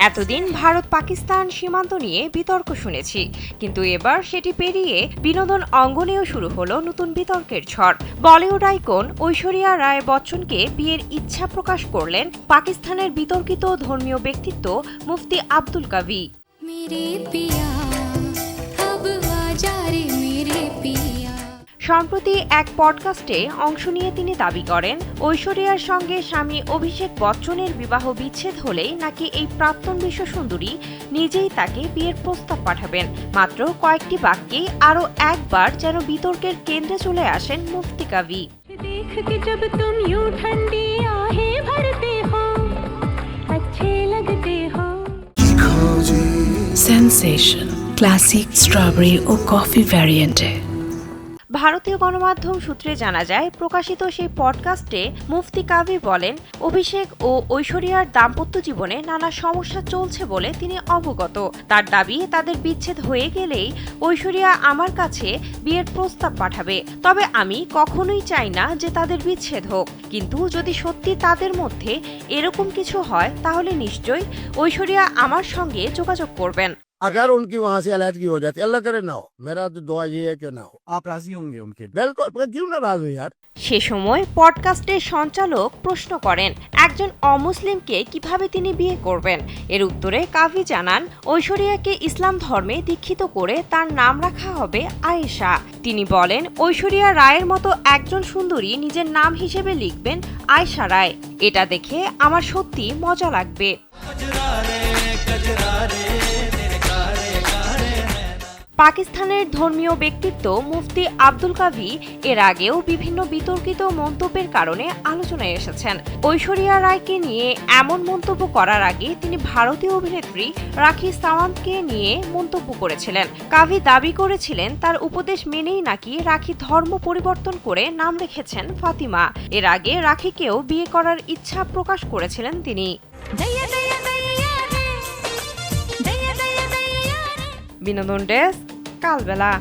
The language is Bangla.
এতদিন ভারত পাকিস্তান সীমান্ত নিয়ে বিতর্ক শুনেছি, কিন্তু এবার সেটি পেরিয়ে বিনোদন অঙ্গনেও শুরু হলো নতুন বিতর্কের ঝড়। বলিউড আইকন ঐশ্বরিয়া রায় বচ্চনকে বিয়ের ইচ্ছা প্রকাশ করলেন পাকিস্তানের বিতর্কিত ধর্মীয় ব্যক্তিত্ব মুফতি আব্দুল কাভি। সম্প্রতি এক পডকাস্টে অংশ নিয়ে তিনি দাবি করেন, ঐশ্বরিয়ার সঙ্গে স্বামী অভিষেক বচ্চনের বিবাহ বিচ্ছেদ হলেই নাকি এই প্রাক্তন বিশ্বসুন্দরী নিজেই তাকে বিয়ের প্রস্তাব পাঠাবেন। মাত্র কয়েকটি বাক্যে আরও একবার যেন বিতর্কের কেন্দ্রে চলে আসেন মুফতি কাভি। সেন্সেশন ক্লাসিক স্ট্রবেরি ও কফি ভ্যারিয়েন্টে। ভারতীয় গণমাধ্যম সূত্রে জানা যায়, প্রকাশিত সেই পডকাস্টে মুফতি কাভি বলেন, অভিষেক ও ঐশ্বরিয়ার দাম্পত্য জীবনে নানা সমস্যা চলছে বলে তিনি অবগত। তার দাবি, তাদের বিচ্ছেদ হয়ে গেলেই ঐশ্বরিয়া আমার কাছে বিয়ের প্রস্তাব পাঠাবে। তবে আমি কখনোই চাই না যে তাদের বিচ্ছেদ হোক, কিন্তু যদি সত্যি তাদের মধ্যে এরকম কিছু হয় তাহলে নিশ্চয়ই ঐশ্বরিয়া আমার সঙ্গে যোগাযোগ করবেন। अगर उनकी वहां से अलहदगी हो जाती, अल्लाह करे ना हो, मेरा तो दुआ ये है कि ना हो। आप राजी होंगे उनके? बिल्कुल, क्यों नाराज हो यार। সে সময় পডকাস্টের সঞ্চালক প্রশ্ন করেন, একজন অমুসলিমকে কিভাবে তিনি বিয়ে করবেন? এর উত্তরে কাভি জানান, ঐশ্বরিয়াকে ইসলাম ধর্মে দীক্ষিত করে তার নাম রাখা হবে আয়েশা। তিনি বলেন, ঐশ্বরিয়া রায়ের মতো একজন সুন্দরী নিজের নাম হিসেবে লিখবেন আয়েশা রায়। এটা দেখে আমার সত্যি মজা লাগবে। পাকিস্তানের ধর্মীয় ব্যক্তিত্ব মুফতি আব্দুল কাভি এর আগেও বিভিন্ন বিতর্কিত মন্তব্যের কারণে আলোচনায় এসেছেন। ঐশ্বরিয়া রায়কে নিয়ে এমন মন্তব্য করার আগে তিনি ভারতীয় অভিনেত্রী রাখি সাওয়ান্তকে নিয়ে মন্তব্য করেছিলেন। কাভি দাবি করেছিলেন, তার উপদেশ মেনেই নাকি রাখি ধর্ম পরিবর্তন করে নাম রেখেছেন ফাতিমা। এর আগে রাখিকেও বিয়ে করার ইচ্ছা প্রকাশ করেছিলেন তিনি। বিনোদন ডেস্ক, কালবেলা।